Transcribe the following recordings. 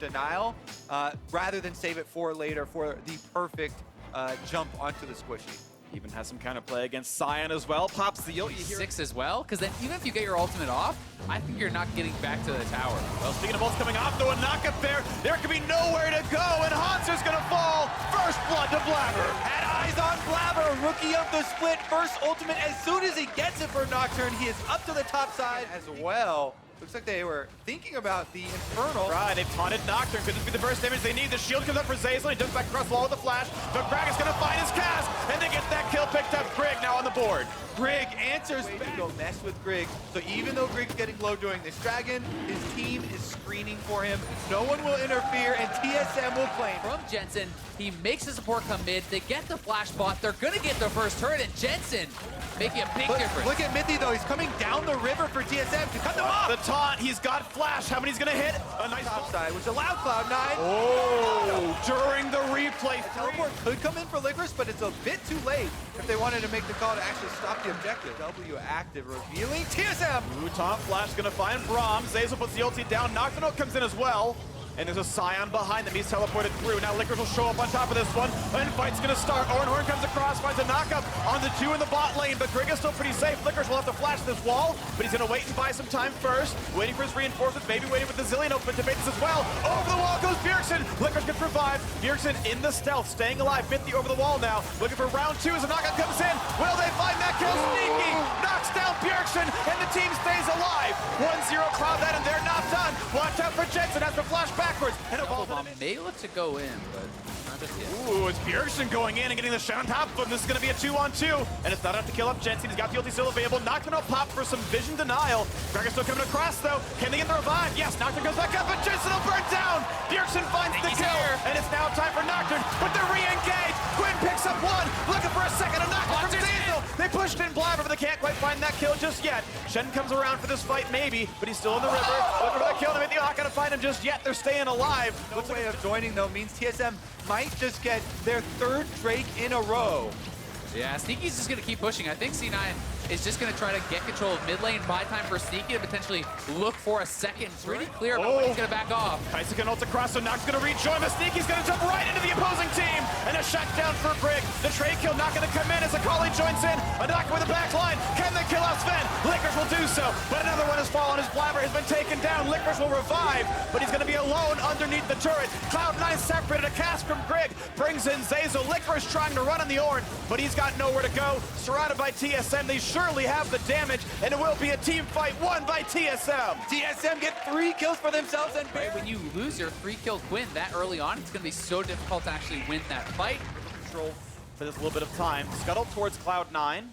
denial rather than save it for later for the perfect jump onto the squishy. Even has some counterplay against Sion as well. Pops the ult. 6 as well, because then even if you get your ultimate off, I think you're not getting back to the tower. Well, speaking of ults coming off, though, a knockup there. There could be nowhere to go, and Hanser's gonna fall. First blood to Blabber. Had eyes on Blabber, rookie of the split. First ultimate, as soon as he gets it for Nocturne, he is up to the top side as well. Looks like they were thinking about the Infernal. Right, they've taunted Nocturne. Could this be the burst damage they need? The shield comes up for Zayzl. He jumps back across the wall with the flash. But Gragas gonna find his cast, and they get that kill picked up. Grig now on the board. Grig answers to go mess with Grig. So even though Grig's getting low during this dragon, his team is screening for him. No one will interfere, and TSM will claim. From Jensen, he makes the support come mid. They get the flash bot. They're gonna get their first turret, and Jensen making a big difference. Look at Mithy though. He's coming down the river for TSM to cut them off. The taunt. He's got flash. How many's gonna hit? A nice Top side, which allowed Cloud9. Oh, during the replay. Teleport could come in for Licorice, but it's a bit too late if they wanted to make the call to actually stop the objective. W active revealing TSM. Ooh, taunt flash gonna find Braum. Zayzl puts the ulti down. Nocturne comes in as well. And there's a Sion behind them. He's teleported through. Now Licorice will show up on top of this one. And fight's gonna start. Oranhorn comes across, finds a knockup on the 2 in the bot lane, but Grig is still pretty safe. Licorice will have to flash this wall, but he's gonna wait and buy some time first. Waiting for his reinforcements, maybe waiting with the Zillion open to bait this as well. Over the wall goes Bjergsen. Licorice can revive. Bjergsen in the stealth, staying alive. 50 over the wall now. Looking for round 2 as a knockout comes in. Will they find that kill? Sneaky knocks down Bjergsen, and the team stays alive. 1-0 Cloud9, and they're not done. Watch out for Jensen, has to flash backwards. And May look to go in, but not just yet. Ooh, it's Bjergsen going in and getting the shot on top of him. This is going to be a 2-on-2, and it's not enough to kill up Jensen. He's got the ulti still available. Nocturne will pop for some vision denial. Gragas still coming across, though. Can they get the revive? Yes, Nocturne goes back up, but Jensen will burn down. Bjergsen finds the kill, and it's now time for Nocturne, but they're re-engaged. Quinn picks up one, looking for a second. A knockout from Zayzl. They pushed in Blabber, but they can't quite find that kill just yet. Shen comes around for this fight, maybe, but he's still in the river. Looking for the kill, they're not going to find him just yet. They're staying alive. No way of joining though means TSM might just get their 3rd Drake in a row. Yeah, Sneaky's just gonna keep pushing. I think C9 is just gonna try to get control of mid lane, buy time for Sneaky to potentially look for a second. Pretty clear about when he's gonna back off. Kaisa can ult across, so Nox gonna rejoin, but Sneaky's gonna jump right into the opposing team, and a shutdown for Grig. The trade kill not gonna come in as Akali joins in. A knock with the back line. Can they kill out Sven? Licorice will do so, but another one has fallen as Blabber has been taken down. Licorice will revive, but he's gonna be alone underneath the turret. Cloud9 separated a cast from Grig, brings in Zayzl. Licorice trying to run on the Ornn, but he's got nowhere to go. Surrounded by TSM, they surely have the damage, and it will be a team fight won by TSM. TSM get 3 kills for themselves, and Right, when you lose your 3-kill Quinn that early on, it's gonna be so difficult to actually win that fight. Control for this little bit of time. Scuttle towards Cloud9,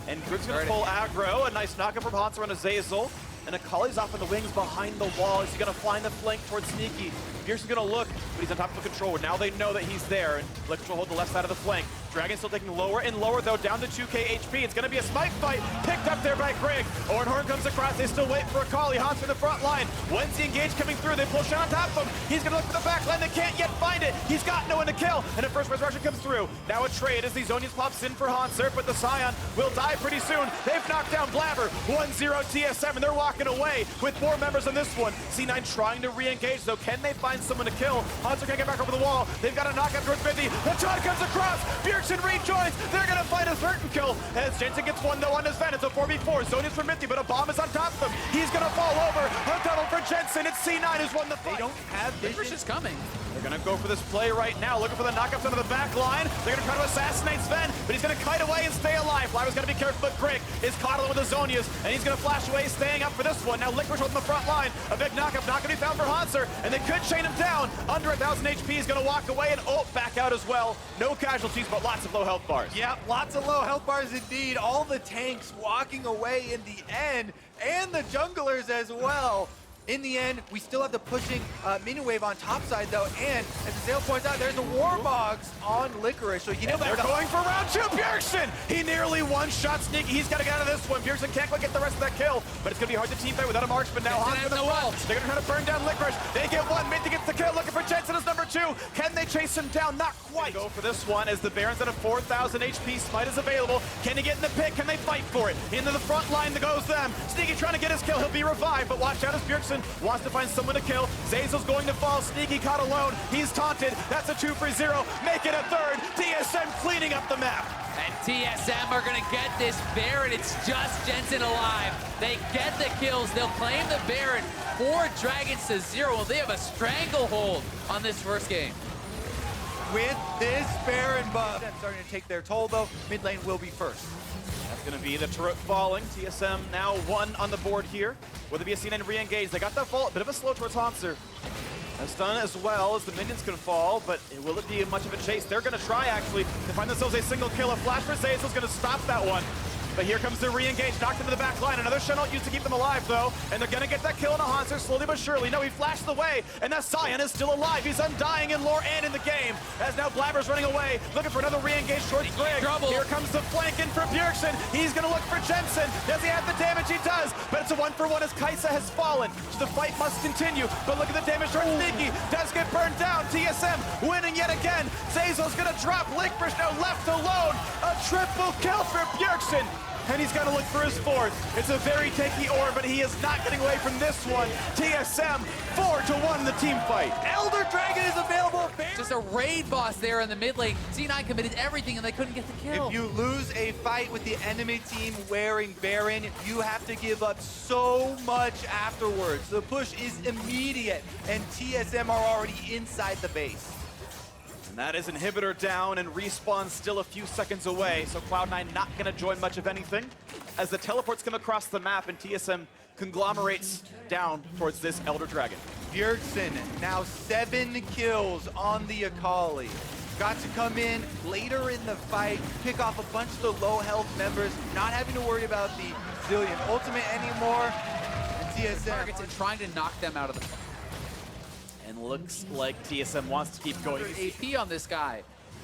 and Grig's gonna pull aggro. A nice knockup from Hanser on a Zayzl, and Akali's off in the wings behind the wall. Is he gonna fly in the flank towards Sneaky? Bjergsen's gonna look, but he's on top of the controller. Now they know that he's there, and Licorice will hold the left side of the flank. Dragon still taking lower and lower, though, down to 2k HP. It's gonna be a smite fight, picked up there by Grig. Oranhorn comes across, they still wait for Akali. Hanser in the front line. Once he engaged coming through, they pull Shen on top of him. He's gonna look for the back line, they can't yet find it. He's got no one to kill, and a first resurrection comes through. Now a trade as the Zonius pops in for Hanser, but the Sion will die pretty soon. They've knocked down Blabber. 1-0 TSM, and they're walking away with 4 members on this one. C9 trying to re-engage, though. Can they find someone to kill? Hanser can't get back over the wall. They've got a knockout towards 50. The taunt comes across. Bjergsen rejoins. They're gonna find a certain kill as Jensen gets one though on his Ven. It's a 4v4. Zonius for Mithy, but a bomb is on top of him. He's gonna fall over. A tunnel for Jensen. It's C9 who's won the fight. they don't have Licorice vision. is coming. They're gonna go for this play right now, looking for the knockups under the back line. They're gonna try to assassinate Sven, but he's gonna kite away and stay alive. Blabber's gonna be careful, but Grig is caught along with the Zonias, and he's gonna flash away, staying up for this one. Now Licorice holding the front line. A big knockup, not gonna be found for Hanser, and they could chain him down. Under 1,000 HP, he's gonna walk away and ult back out as well. No casualties, but lots of low health bars. Yep, lots of low health bars indeed. All the tanks walking away in the end, and the junglers as well. In the end, we still have the pushing minion wave on top side though, and as Zale points out, there's a Warbogs on Licorice, so you know they're going for round 2. Bjergsen! He nearly one-shot Sneaky. He's got to get out of this one. Bjergsen can't quite get the rest of that kill, but it's going to be hard to team fight without a marksman now. Hanser in the front. They're going to try to burn down Licorice. They get one. Mithy gets the kill, looking for Jensen as number 2. Can they chase Bjergsen down, not quite. Go for this one as the Baron's at a 4,000 HP. Smite is available. Can he get in the pit? Can they fight for it? Into the front line goes them. Sneaky trying to get his kill. He'll be revived, but watch out as Bjergsen wants to find someone to kill. Zeyzal's going to fall. Sneaky caught alone. He's taunted. That's a 2 for 0. Make it a third. TSM cleaning up the map. And TSM are going to get this Baron. It's just Jensen alive. They get the kills. They'll claim the Baron. 4 dragons to 0. Well, they have a stranglehold on this first game. With this Baron buff, starting to take their toll though. Mid lane will be first. That's going to be the turret falling. TSM now 1 on the board here. Will there be a C9 re-engage? They got that fall. A bit of a slow towards Hanser. A stun as well as the minions can fall, but will it be much of a chase? They're going to try actually to find themselves a single kill. A flash for Zeyzal is going to stop that one. But here comes the re-engage, knocked into the back line. Another shuttle used to keep them alive, though. And they're going to get that kill on a Hanser slowly but surely. No, he flashed away, and that Sion is still alive. He's undying in lore and in the game. As now Blabber's running away, looking for another re-engage towards Greg. Here comes the flank in for Bjergsen. He's going to look for Jensen. Does he have the damage? He does. But it's a 1-for-1 as Kaisa has fallen. So the fight must continue. But look at the damage towards Sneaky. Does get burned down. TSM winning yet again. Zeyzal's going to drop. Linkbridge now left alone. A triple kill for Bjergsen. And he's got to look for his 4th. It's a very tanky ore, but he is not getting away from this one. TSM 4-1 in the team fight. Elder Dragon is available. Just a raid boss there in the mid lane. C9 committed everything and they couldn't get the kill. If you lose a fight with the enemy team wearing Baron, you have to give up so much afterwards. The push is immediate, and TSM are already inside the base. And that is inhibitor down, and respawn still a few seconds away, so Cloud9 not going to join much of anything as the teleports come across the map and TSM conglomerates down towards this Elder Dragon. Bjergsen now 7 kills on the Akali. Got to come in later in the fight, pick off a bunch of the low health members, not having to worry about the Zillion ultimate anymore. And TSM targets and trying to knock them out of the fight. And looks like TSM wants to keep going. AP on this guy,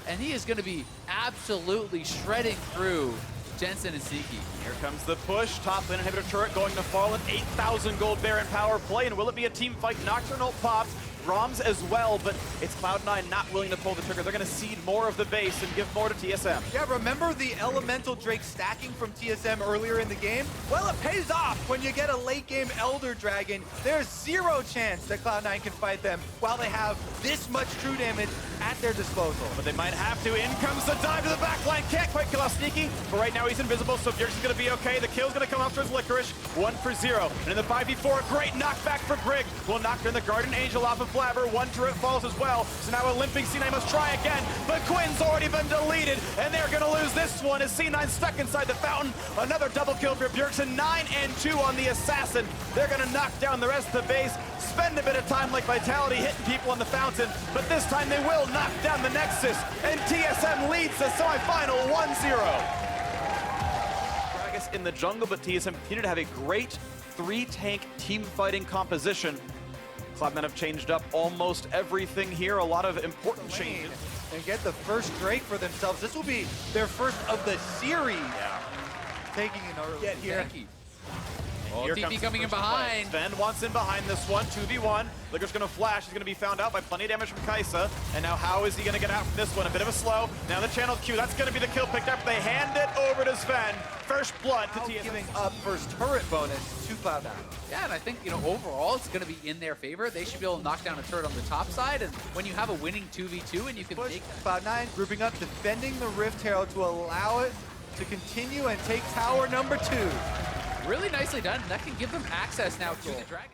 and he is going to be absolutely shredding through Jensen and Siki. Here comes the push. Top lane inhibitor turret going to fall. An 8,000 gold Baron power play, and will it be a team fight? Nocturnal pops. Roms as well, but it's Cloud9 not willing to pull the trigger. They're going to cede more of the base and give more to TSM. Yeah, remember the Elemental Drake stacking from TSM earlier in the game? Well, it pays off when you get a late game Elder Dragon. There's 0 chance that Cloud9 can fight them while they have this much true damage at their disposal. But they might have to. In comes the dive to the back line. Can't quite kill off Sneaky, but right now he's invisible, so Bjergsen's going to be okay. The kill's going to come up towards Licorice. 1 for 0. And in the 5v4, great knockback for Brig. Will knock in the Guardian Angel off of Blabber. 1 turret falls as well. So now a limping C9 must try again, but Quinn's already been deleted, and they're going to lose this one as C9 stuck inside the fountain. Another double kill for Bjergsen. 9 and 2 on the Assassin. They're going to knock down the rest of the base, spend a bit of time like Vitality hitting people on the fountain, but this time they will knock down the Nexus, and TSM leads the semifinal 1-0. Gragas in the jungle, but TSM continue to have a great 3-tank team fighting composition. Cloud9 have changed up almost everything here, a lot of important changes. And get the first Drake for themselves. This will be their first of the series. Yeah. Taking an early get here. Oh, TP coming in behind. Sven wants in behind this one, 2v1. Liquor's gonna flash, he's gonna be found out by plenty of damage from Kaisa. And now how is he gonna get out from this one? A bit of a slow. Now the channel Q, that's gonna be the kill picked up. They hand it over to Sven. First blood to TSM. Giving up first turret bonus to Cloud9. Yeah, and I think, you know, overall it's going to be in their favor. They should be able to knock down a turret on the top side, and when you have a winning 2v2 and you can take Cloud9 grouping up, defending the Rift Herald to allow it to continue and take tower number 2. really nicely done. That can give them access now to the Dragon.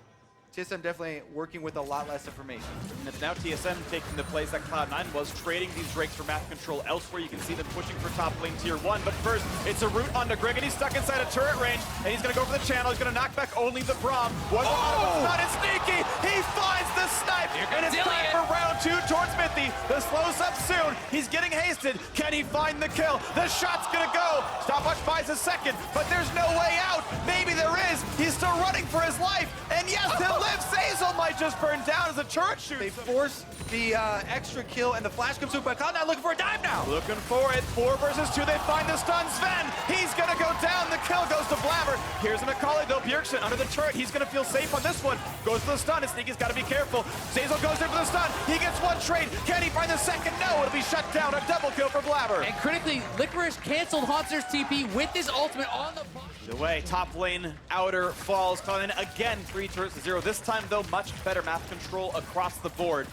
TSM definitely working with a lot less information. And it's now TSM taking the plays that Cloud9 was, trading these Drakes for map control elsewhere. You can see them pushing for top lane tier 1. But first, it's a route onto Greg, and he's stuck inside a turret range. And he's going to go for the channel. He's going to knock back only the Braum. Not as sneaky. He finds the snipe. And it's time for round 2 towards Mithy. The slow's up soon. He's getting hasted. Can he find the kill? The shot's going to go. Stopwatch buys a second, but there's no way out. Maybe there is. He's still running for his life. And yes, he'll live. Zeyzal might just burn down as a turret shoots. They force the extra kill, and the flash comes through, but Cloud9 looking for a dive now. Looking for it. 4 versus 2. They find the stun. Sven, he's going to go down. The kill goes to Blabber. Here's an Akali, though. Bjergsen under the turret. He's going to feel safe on this one. Goes for the stun, and Sneaky's got to be careful. Zeyzal goes in for the stun. He gets one 2-on-1 trade. Can he find the second? No, it'll be shut down. A double kill for Blabber. And critically, Licorice canceled Haunter's TP with his ultimate on the box. Either way, top lane, outer falls. Cloud9 again, 3 turrets to 0. This time, though, much better map control across the board.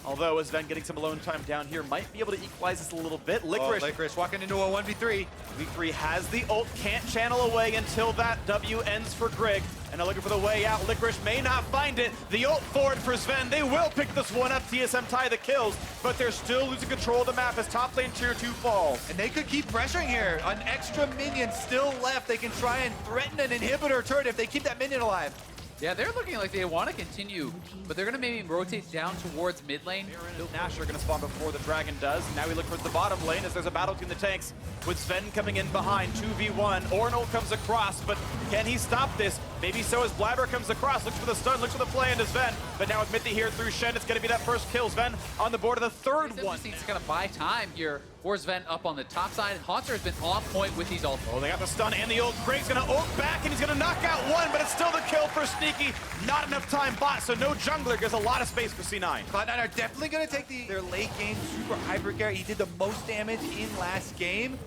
Although, as Ven getting some alone time down here, might be able to equalize this a little bit. Licorice walking into a 1v3. V3 has the ult, can't channel away until that W ends for Grig. And they're looking for the way out. Licorice may not find it. The ult forward for Sven. They will pick this one up. TSM tie the kills, but they're still losing control of the map as top lane tier 2 falls. And they could keep pressuring here. An extra minion still left. They can try and threaten an inhibitor turret if they keep that minion alive. Yeah, they're looking like they want to continue, but they're going to maybe rotate down towards mid lane. Baron and Nash are going to spawn before the Dragon does. Now we look towards the bottom lane as there's a battle between the tanks with Sven coming in behind, 2v1. Ornol comes across, but can he stop this? Maybe so as Blabber comes across, looks for the stun, looks for the play into Sven. But now with Mithy here through Shen, it's going to be that first kill. Sven on the board of the third one. He's going to buy time here for Sven up on the top side. Haunter has been on point with these ults. Oh, they got the stun and the ult. Grig's going to ult back, and he's going to knock out one, but it's still the kill for Sneaky. Not enough time bot, so no jungler. Gives a lot of space for C9. Cloud9 are definitely going to take their late game super hyper carry. He did the most damage in last game.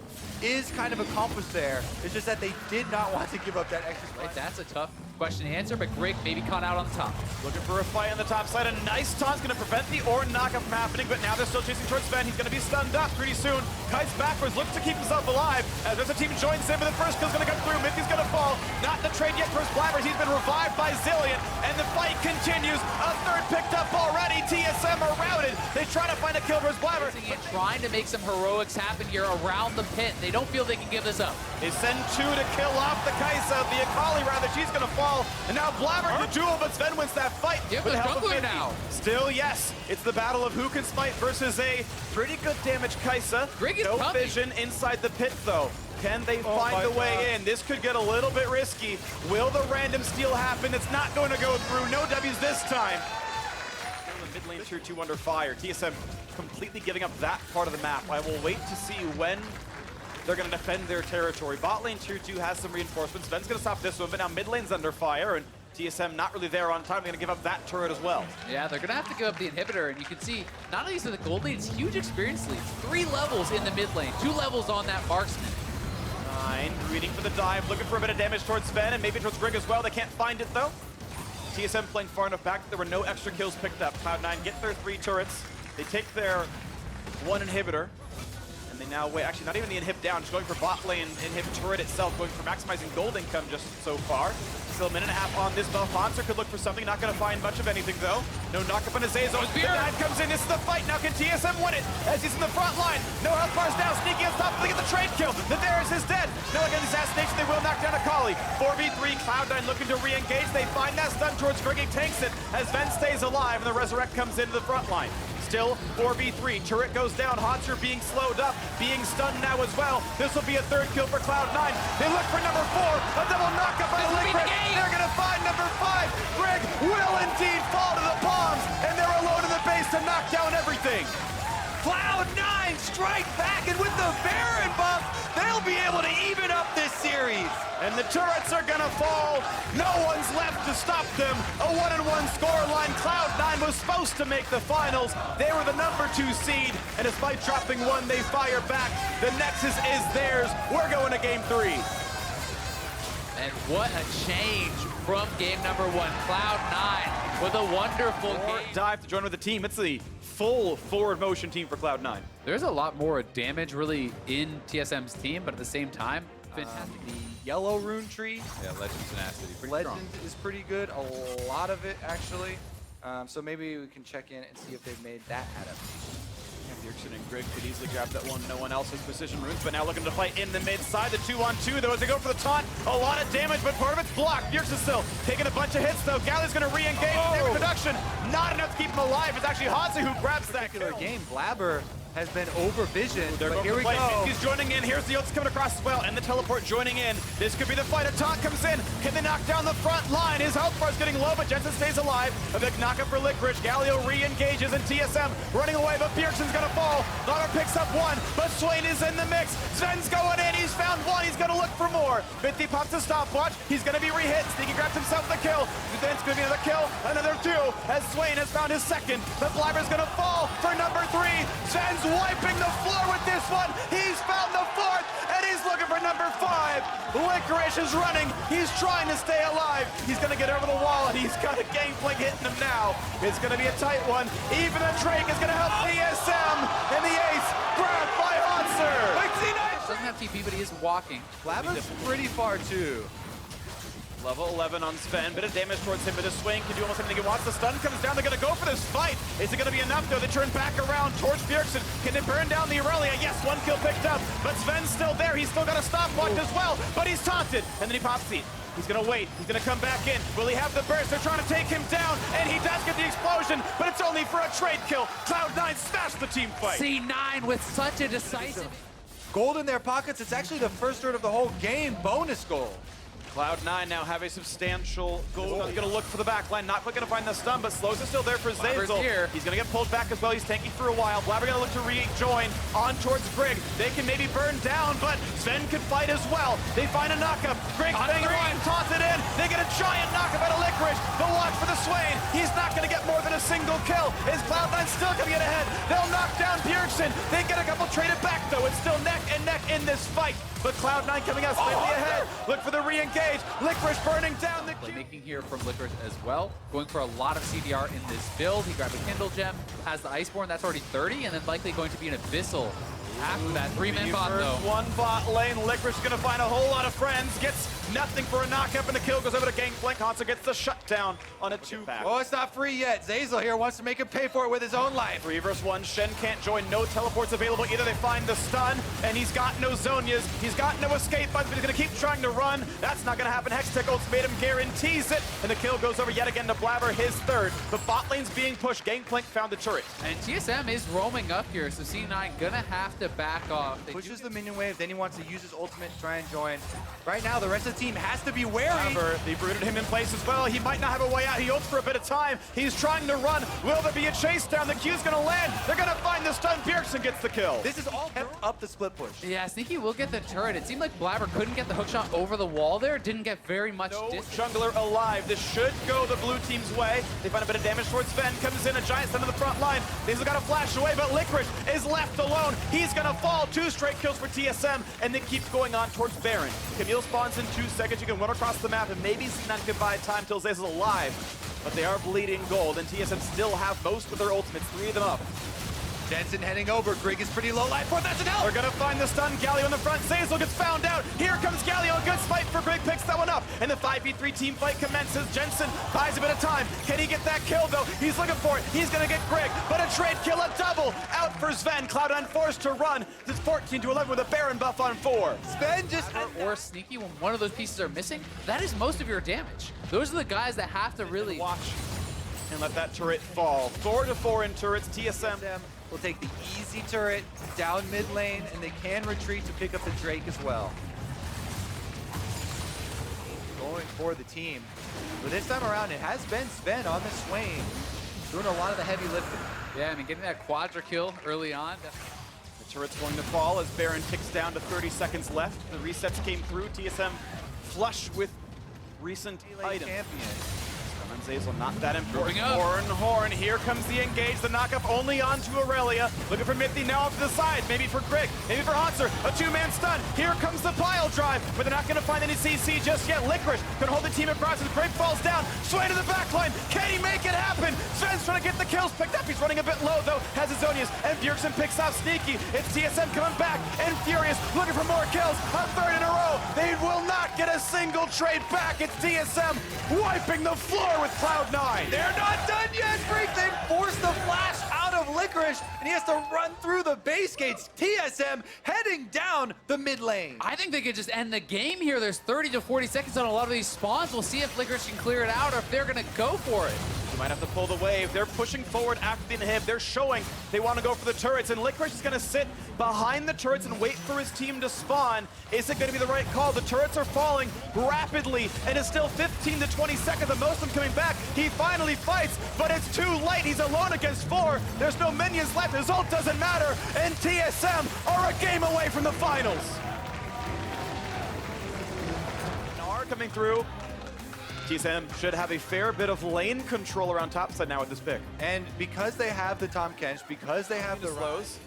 Is kind of accomplished there. It's just that they did not want to give up that extra spot. Right, that's a tough question to answer, but Grig maybe caught out on the top. Looking for a fight on the top side. A nice taunt's going to prevent the Ornn knockup from happening, but now they're still chasing towards Sven. He's going to be stunned up pretty soon. Kites backwards, looks to keep himself alive as there's a team joins him, but the first kill's going to come through. Mithy's going to fall. Not the trade yet for his Blabber. He's been revived by Zillion, and the fight continues. A third picked up already. TSM are routed. They try to find a kill for his Blabber. Trying to make some heroics happen here around the pit. They don't feel they can give this up. They send 2 to kill off the Kaisa, the Akali rather. She's going to fall, and now Blabber the duel, but Sven wins that fight. Yeah, with but help of jungler Mithy. now. Still, yes, it's the battle of who can smite versus a pretty good damage Kaisa. Grig is no coming. vision inside the pit, though. Can they find the way in? This could get a little bit risky. Will the random steal happen? It's not going to go through. No W's this time. Mid lane tier 2 under fire. TSM completely giving up that part of the map. I will wait to see when they're going to defend their territory. Bot lane tier 2 has some reinforcements. Sven's going to stop this one, but now mid lane's under fire, and TSM not really there on time. They're going to give up that turret as well. Yeah, they're going to have to give up the inhibitor, and you can see not only is it the gold lead, it's huge experience leads. 3 levels in the mid lane, 2 levels on that marksman. 9 greeting for the dive, looking for a bit of damage towards Sven and maybe towards Grig as well. They can't find it though. TSM playing far enough back that there were no extra kills picked up. Cloud9 get their 3 turrets. They take their 1 inhibitor. And they now wait, actually not even the inhib down, just going for bot lane inhib turret itself, going for maximizing gold income just so far. Still a minute and a half on this buff. Monster could look for something, not going to find much of anything though. No knockup on Azazel. The dive comes in, this is the fight. Now can TSM win it as he's in the front line. No health bars down, Sneaky on top, they get the trade kill. The Darius is dead. No again, assassination, they will knock down Akali. 4v3, Cloud9 looking to re-engage. They find that stun towards Grig, tanks it as Ven stays alive and the Resurrect comes into the front line. Still 4v3, turret goes down, Haunter being slowed up, being stunned now as well. This will be a 3rd kill for Cloud9. They look for number 4, a double knockup by Licorice. They're gonna find number 5. Grig will indeed fall to the palms, and they're alone in the base to knock down everything. Cloud9 strike back, and with the Baron buff, they'll be able to even up this series. And the turrets are gonna fall. No one's left to stop them. A 1-1 scoreline. Cloud9 was supposed to make the finals. They were the number 2 seed, and despite dropping 1, they fire back. The Nexus is theirs. We're going to game 3. And what a change from game number 1. Cloud9 with a wonderful game. Dive to join with the team. It's the full forward motion team for Cloud9. There's a lot more damage really in TSM's team, but at the same time, The yellow rune tree. yeah, Legends tenacity, pretty Legend strong. is pretty good, a lot of it actually. So maybe we can check in and see if they've made that adaptation. Dirksen and Grig could easily grab that one. No one else has precision runes, but now looking to fight in the mid side. The 2-on-2 though as they go for the taunt. A lot of damage, but part of it's blocked. Dirksen still taking a bunch of hits though. Galley's going to re-engage. Damage reduction. Not enough to keep him alive. It's actually Hansi who grabs that kill. Game, Blabber has been over-visioned, They're but going here for we play. go. He's joining in. Here's the ults coming across as well, and the teleport joining in. This could be the fight. A taunt comes in. Can they knock down the front line? His health bar is getting low, but Jensen stays alive. A big knockup for Licorice. Galio re-engages, and TSM running away, but Bjergsen's gonna fall. Lauder picks up one, but Swain is in the mix. Sven's going in. He's found one. He's gonna look for more. Mithy pops a stopwatch. He's gonna be re-hit. Sneaky grabs himself the kill. Then it's gonna be another kill, another two, as Swain has found his second. The Blabber's gonna fall for number 3. Sven's wiping the floor with this one. He's found the 4th, and he's looking for number 5. Licorice is running. He's trying to stay alive. He's gonna get over the wall, and he's got a Gangplank hitting him now. It's gonna be a tight one. Even the Drake is gonna help TSM, and the ace grabbed by Hanser. Doesn't have TP, but he is walking. Blabber's pretty far too. Level 11 on Sven, bit of damage towards him, but his swing can do almost anything he wants. The stun comes down, they're gonna go for this fight. Is it gonna be enough though? They turn back around towards Bjergsen. Can they burn down the Aurelia? Yes, 1 kill picked up, but Sven's still there. He's still got a stopwatch as well, but he's taunted. And then he pops it. He's gonna wait, he's gonna come back in. Will he have the burst? They're trying to take him down, and he does get the explosion, but it's only for a trade kill. Cloud9 smashed the team fight. C9 with such a decisive... Gold in their pockets. It's actually the first third of the whole game. Bonus gold. Cloud9 now have a substantial goal. He's gonna look for the backline, not quite gonna find the stun, but Slows is still there for Zazel. Here. He's gonna get pulled back as well. He's tanky for a while. Blabber gonna look to rejoin on towards Grigg. They can maybe burn down, but Sven could fight as well. They find a knockup. Grigg staying alive, taunted in. They get a giant knockup out of Licorice. The watch for the Swain. He's not gonna get more than a single kill. Is Cloud9 still gonna get ahead? They'll knock down Bjergsen. They get a couple traded back though. It's still neck and neck in this fight. But Cloud9 coming out slightly ahead. Look for the re-engage. Licorice burning down the Playmaking here from Licorice as well. Going for a lot of CDR in this build. He grabbed a Kindle Gem, has the Iceborne, that's already 30, and then likely going to be an Abyssal after that. 3-man bot though. 1 bot lane. Licorice is gonna find a whole lot of friends. Gets nothing for a knockup, and the kill goes over to Gangplank. Hanser gets the shutdown on a 2-back. Oh, it's not free yet. Zazel here wants to make him pay for it with his own life. 3 versus 1. Shen can't join. No teleports available either. They find the stun, and he's got no Zonias. He's got no escape buttons, but he's gonna keep trying to run. That's not gonna happen. Hextech ultimatum guarantees it, and the kill goes over yet again to Blabber, his 3rd. The bot lane's being pushed. Gangplank found the turret. And TSM is roaming up here, so C9 gonna have to back off. They Pushes the minion wave, then he wants to use his ultimate to try and join. Right now, the rest of the team has to be wary. However, they've rooted him in place as well. He might not have a way out. He ults for a bit of time. He's trying to run. Will there be a chase down? The Q's gonna land. They're gonna find the stun. Bjergsen gets the kill. This is all kept up the split push. Yeah, Sneaky will get the turret. It seemed like Blabber couldn't get the hookshot over the wall there. Didn't get very much No distance. jungler alive. This should go the blue team's way. They find a bit of damage towards Sven. Comes in a giant stun to the front line. They've got to flash away, but Licorice is left alone. He's gonna fall. 2 straight kills for TSM, and then keeps going on towards Baron. Camille spawns in 2 seconds. You can run across the map, and maybe C9 can buy time till Zazel's alive. But they are bleeding gold, and TSM still have most of their ultimates, 3 of them up. Jensen heading over. Grigg is pretty low life for that's an help. They're gonna find the stun. Galio in the front. Zazel gets found out. Here comes Galio. A good fight for Grigg. Picks that one up. And the 5v3 team fight commences. Jensen buys a bit of time. Can he get that kill though? He's looking for it. He's gonna get Grigg. But a trade kill, a double. Out for Sven. Cloud9 forced to run. It's 14 to 11 with a Baron buff on 4. Sven just... Or Sneaky, when one of those pieces are missing, that is most of your damage. Those are the guys that have to really... Watch and let that turret fall. 4 to 4 in turrets. TSM will take the easy turret down mid lane, and they can retreat to pick up the Drake as well. Going for the team. But this time around, it has been Sven on the Swain, doing a lot of the heavy lifting. Yeah, I mean, getting that quadra kill early on. The turret's going to fall as Baron ticks down to 30 seconds left. The resets came through. TSM flush with recent items. Champion. Zazel, not that important. Moving up. Horn, here comes the engage. The knockup only onto Aurelia. Looking for Mithy now off to the side. Maybe for Grigg, maybe for Hanser. A 2-man stun. Here comes the pile drive, but they're not going to find any CC just yet. Licorice can hold the team across as Grigg falls down. Sway to the back line. Can he make it happen? Sven's trying to get the kills picked up. He's running a bit low though. Has his Zonias, and Bjergsen picks off Sneaky. It's TSM coming back and furious, looking for more kills. A 3rd in a row. They will not get a single trade back. It's TSM wiping the floor with Cloud9. They're not done yet, Freak. They forced the flash out of Licorice, and he has to run through the base gates. TSM heading down the mid lane. I think they could just end the game here. There's 30 to 40 seconds on a lot of these spawns. We'll see if Licorice can clear it out or if they're going to go for it. might have to pull the wave. They're pushing forward after the inhib. They're showing they want to go for the turrets, and Licorice is going to sit behind the turrets and wait for his team to spawn. Is it going to be the right call? The turrets are falling rapidly, and it's still 15 to 20 seconds. The most of them coming back. He finally fights, but it's too late. He's alone against 4. There's no minions left. His ult doesn't matter, and TSM are a game away from the finals. Nar coming through. TSM should have a fair bit of lane control around topside now with this pick. And because they have the Tom Kench, because they have the slows,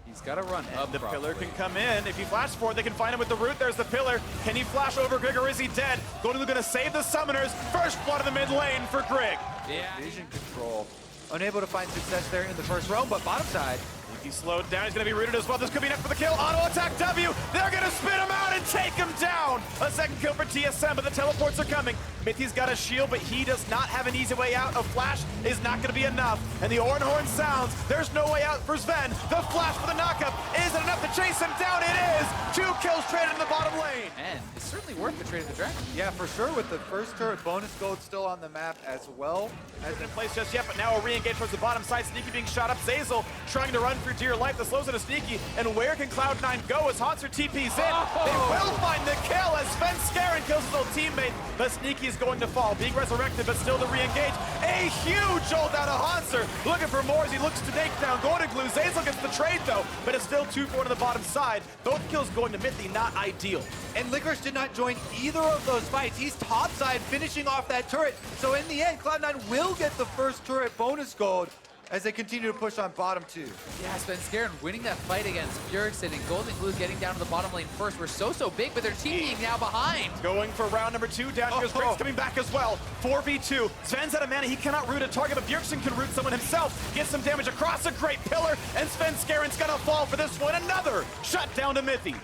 he's got to run up. the pillar can come in. If he flashes for it, they can find him with the root. There's the pillar. Can he flash over Grig, or is he dead? Going to save the summoners. First blood of the mid lane for Grig. Yeah. Vision control. Unable to find success there in the first roam, but bottom side. If he's slowed down, he's going to be rooted as well. This could be enough for the kill. Auto attack W. They're going to spin him out and take him down. A second kill for TSM, but the teleports are coming. Mithy's got a shield, but he does not have an easy way out. A flash is not going to be enough. And the Orin Horn sounds. There's no way out for Sven. The flash for the knockup isn't enough to chase him down. It is. 2 kills traded in the bottom lane. And it's certainly worth the trade of the dragon. Yeah, for sure, with the first turret bonus gold still on the map as well. Hasn't in place just yet, but now a re-engage towards the bottom side. Sneaky being shot up. Zazel trying to run for dear life. The slows into Sneaky. And where can Cloud9 go as Haunter TP's in? They will find the kill as Sven Skaren kills his old teammate. But Sneaky is going to fall. Being resurrected, but still the re-engage. A huge ult out of Haunter. Looking for more as he looks to take down Golden Glue. Zazel gets the trade though, but it's still 2-4 to the bottom side. Both kills going to Mithy, not ideal. And Licorice did not join either of those fights. He's topside finishing off that turret. So in the end, Cloud9 will get the first turret bonus gold as they continue to push on bottom 2. Yeah, Sven Skaren winning that fight against Bjergsen, and Golden Glue getting down to the bottom lane first. We're so big, but their team being now behind. Going for round number 2. Down here's Griggs coming back as well. 4v2. Sven's out of mana. He cannot root a target, but Bjergsen can root someone himself. Gets some damage across a great pillar, and Sven Skaren's gonna fall for this one. Another shut down to Mithy.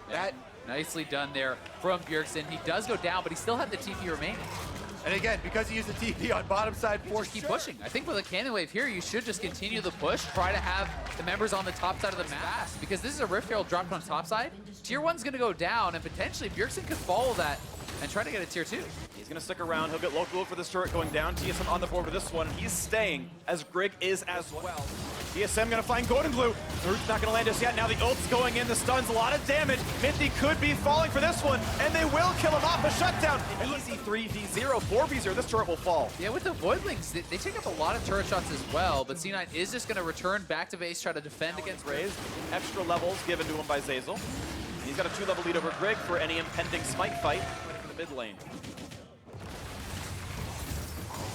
That nicely done there from Bjergsen. He does go down, but he still had the TP remaining. And again, because he used the TP on bottom side, Just keep pushing. I think with a cannon wave here, you should just continue the push. Try to have the members on the top side of the map fast, because this is a Rift Herald dropped on top side. Tier 1's going to go down, and potentially Bjergsen could follow that and try to get a tier 2. He's going to stick around. He'll get local for this turret going down. TSM on the board with this one. He's staying as Grig is as well. TSM going to find Golden Glue. The root's not going to land just yet. Now the ult's going in. The stun's a lot of damage. Mithy could be falling for this one, and they will kill him off. A shutdown. Easy 3v0, 4v0. This turret will fall. Yeah, with the Voidlings, they take up a lot of turret shots as well, but C9 is just going to return back to base, try to defend against Raze. Extra levels given to him by Zazel. He's got a 2-level lead over Grig for any impending smite fight in the mid lane.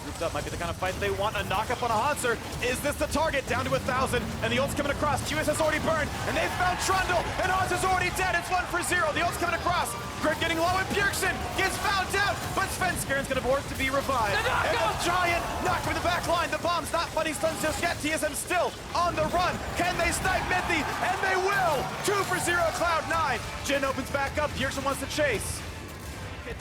Grouped up might be the kind of fight they want. A knock-up on a Haunter. Is this the target? Down to 1,000, and the ult's coming across. QS has already burned, and they've found Trundle, and Haunter's already dead. It's 1-0. The ult's coming across. Grig getting low, and Bjergsen gets found out, but Sven Skaren's gonna work to be revived. And a giant knock from the back line. The bomb's not finding stuns just yet. TSM still on the run. Can they snipe Mithy? And they will. 2-0 Cloud9. Jhin opens back up. Bjergsen wants to chase.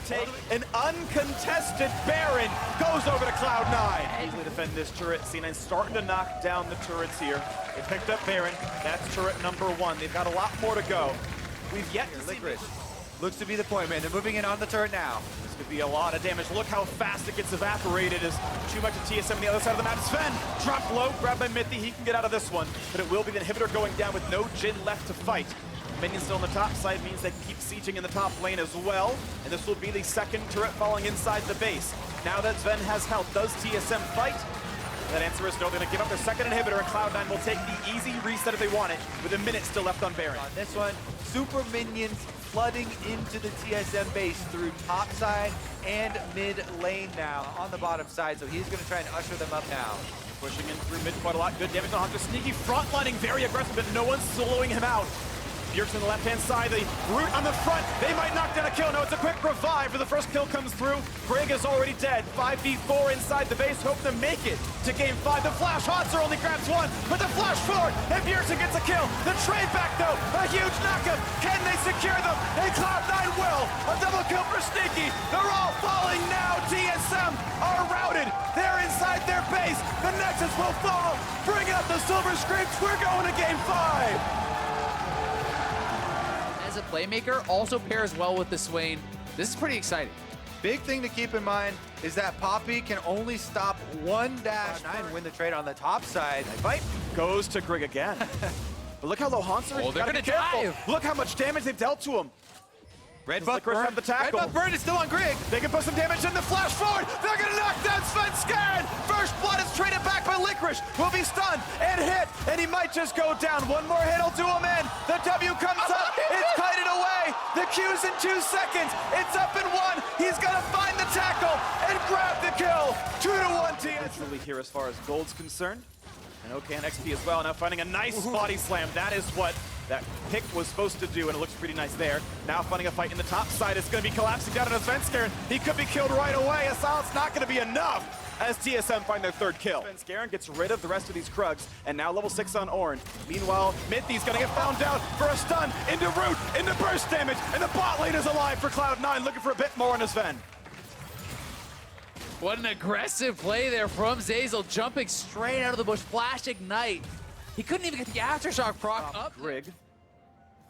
Take an uncontested Baron, goes over to Cloud9. Easily defend this turret. C9 starting to knock down the turrets here. They picked up Baron. That's turret number 1. They've got a lot more to go. We've yet to see Licorice looks to be the point, man. They're moving in on the turret now. This could be a lot of damage. Look how fast it gets evaporated as too much of TSM on the other side of the map. Sven dropped low, grabbed by Mithy. He can get out of this one, but it will be the inhibitor going down with no Jhin left to fight. Minions still on the top side means they can keep sieging in the top lane as well. And this will be the second turret falling inside the base. Now that Sven has health, does TSM fight? That answer is no. They're going to give up their second inhibitor, and Cloud9 will take the easy reset if they want it, with a minute still left on Baron. On this one, super minions flooding into the TSM base through top side and mid lane now on the bottom side. So he's going to try and usher them up now. Pushing in through mid quite a lot. Good damage on Haunter. Sneaky frontlining, very aggressive, but no one's slowing him out. Bjergsen on the left-hand side, the root on the front. They might knock down a kill. No, it's a quick revive, but the first kill comes through. Grig is already dead. 5v4 inside the base. Hope to make it to game 5. The flash Haunter only grabs 1, but the flash forward, and Bjergsen gets a kill. The trade back, though, a huge knockup. Can they secure them? And Cloud9 will. A double kill for Sneaky. They're all falling now. TSM are routed. They're inside their base. The Nexus will fall. Bring up the Silver Scrapes. We're going to game 5. As a playmaker, also pairs well with the Swain. This is pretty exciting. Big thing to keep in mind is that Poppy can only stop one dash. Cloud9 win the trade on the top side. Fight goes to Grig again. But look how low Hanser is. Oh, they're Gotta gonna be careful. dive. Look how much damage they've dealt to him. Red Does buff Licorice burn. have the tackle? Red buff burn is still on Grig. They can put some damage in the flash forward. They're gonna knock down Svenskeren. First blood is traded back by Licorice. Will be stunned and hit, and he might just go down. One more hit will do him in. The W comes up. It's kited away. The Q's in 2 seconds. It's up in 1. He's gonna find the tackle and grab the kill. 2-1 TSM. Truly here as far as gold's concerned. And OK and XP as well. Now finding a nice body slam. That is what that pick was supposed to do, and it looks pretty nice there. Now finding a fight in the top side. It's going to be collapsing down on Svenskeren. He could be killed right away. A silence not going to be enough as TSM find their 3rd kill. Svenskeren gets rid of the rest of these Krugs, and now level 6 on Ornn. Meanwhile, Mithy's going to get found out for a stun into root, into burst damage, and the bot lane is alive for Cloud9, looking for a bit more on his Sven. What an aggressive play there from Zeyzal, jumping straight out of the bush, flash ignite. He couldn't even get the aftershock proc up. Grig,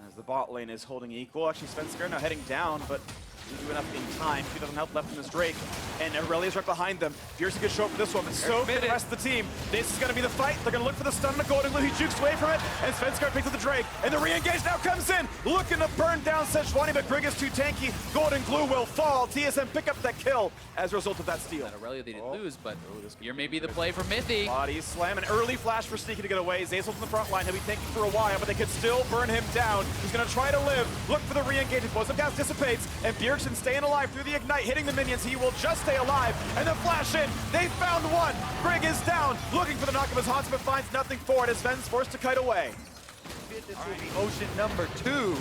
as the bot lane is holding equal. Actually, Svenskeren now heading down, but didn't do enough in time. 2,000 health left in this Drake, and Aurelia's right behind them. Fierce a good show for this one, but so for the rest of the team. This is going to be the fight. They're going to look for the stun on the Golden Glue. He jukes away from it, and Svenskeren picks up the Drake, and the re-engage now comes in, looking to burn down Sejuani, but Grig is too tanky. Golden Glue will fall. TSM pick up that kill as a result of that steal. And Aurelia they didn't lose, but here may be the play for Mithy. Body slam, an early flash for Sneaky to get away. Zeyzal from the front line. He'll be tanking for a while, but they could still burn him down. He's going to try to live. Look for the re-engage. Explosive gas dissipates, and Bjergsen staying alive through the ignite, hitting the minions. He will just stay alive, and the flash in. They found one. Grig is down, looking for the knock of his haunts, but finds nothing for it as Sven's forced to kite away. This will be Ocean number 2.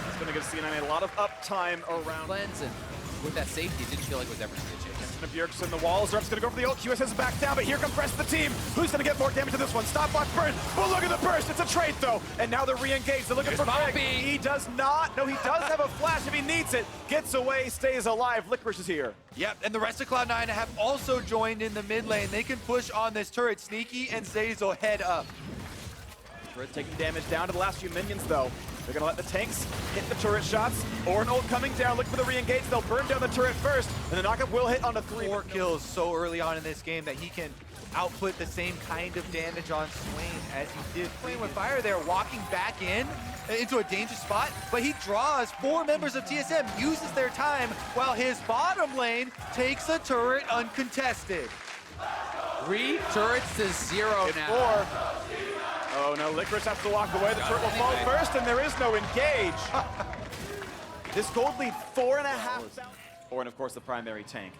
It's going to give C9 a lot of uptime around. Cleanse, and with that safety, it didn't feel like it was ever stitching. Bjergsen, the walls. Rep's going to go for the ult. QS is back down, but here comes the rest of the team. Who's going to get more damage to this one? Stop block burn. Well, look at the burst. It's a trade, though. And now they're re-engaged. They're looking for Grig. He does not. No, he does have a flash if he needs it. Gets away, stays alive. Licorice is here. Yep, and the rest of Cloud9 have also joined in the mid lane. They can push on this turret. Sneaky and Zeyzal head up. Turret taking damage down to the last few minions, though. They're going to let the tanks hit the turret shots. Or an ult coming down, look for the re-engage. They'll burn down the turret first, and the knockup will hit on the 3. 4 kills so early on in this game that he can output the same kind of damage on Swain as he did. Playing with fire there, walking back in into a dangerous spot, but he draws 4 members of TSM, uses their time, while his bottom lane takes a turret uncontested. 3 turrets to 0 now. 4. Oh no, Licorice has to walk away. The turret will fall first, and there is no engage. This gold lead 4.5. Or, and of course, the primary tank.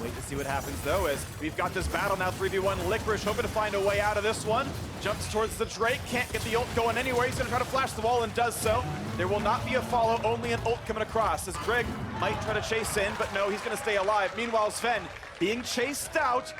Wait to see what happens, though, as we've got this battle now, 3v1. Licorice hoping to find a way out of this one. Jumps towards the Drake, can't get the ult going anywhere. He's gonna try to flash the wall and does so. There will not be a follow, only an ult coming across, as Grig might try to chase in, but no, he's gonna stay alive. Meanwhile, Sven being chased out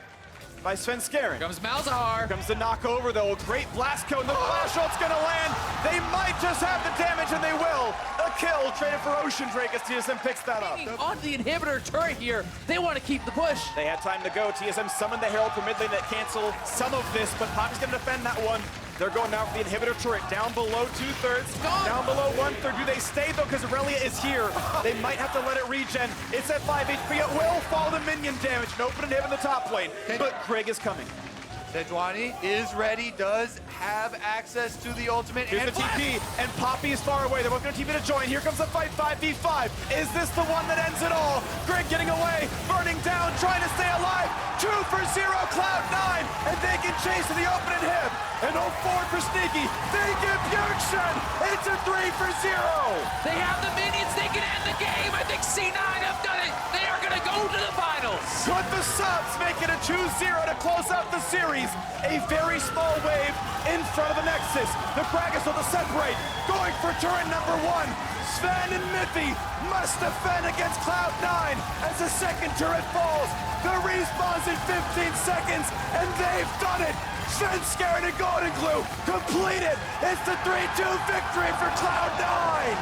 by Svenskeren. Comes Malzahar. Comes the knockover, though. Great blast code. The flash ult's gonna land. They might just have the damage, and they will. A kill traded for Ocean Drake as TSM picks that up. On the inhibitor turret here. They want to keep the push. They had time to go. TSM summoned the Herald for mid lane that cancel some of this, but Poppy's gonna defend that one. They're going now for the inhibitor turret, down below 2/3, down below 1/3. Do they stay, though, because Aurelia is here? They might have to let it regen. It's at 5 HP. It will fall the minion damage. An open inhib in the top lane, but Grig is coming. Sejuani is ready, does have access to the ultimate. Here's and the TP, and Poppy is far away. They're both going to TP to join. Here comes the fight, 5v5. Is this the one that ends it all? Grig getting away, burning down, trying to stay alive. 2 for 0, Cloud9, and they can chase to the open inhib. And 0-4 for Sneaky. They get Bjergsen. It's a 3 for 0. They have the minions. They can end the game. I think C9 have done it. They are going to go to the finals. Good the subs, make it a 2-0 to close out the series. A very small wave in front of the Nexus. The Kragas will separate, going for turret number 1. Sven and Mithy must defend against Cloud9 as the second turret falls. The respawns in 15 seconds, and they've done it. Svenskeren and Golden Glue completed. It's the 3-2 victory for Cloud9.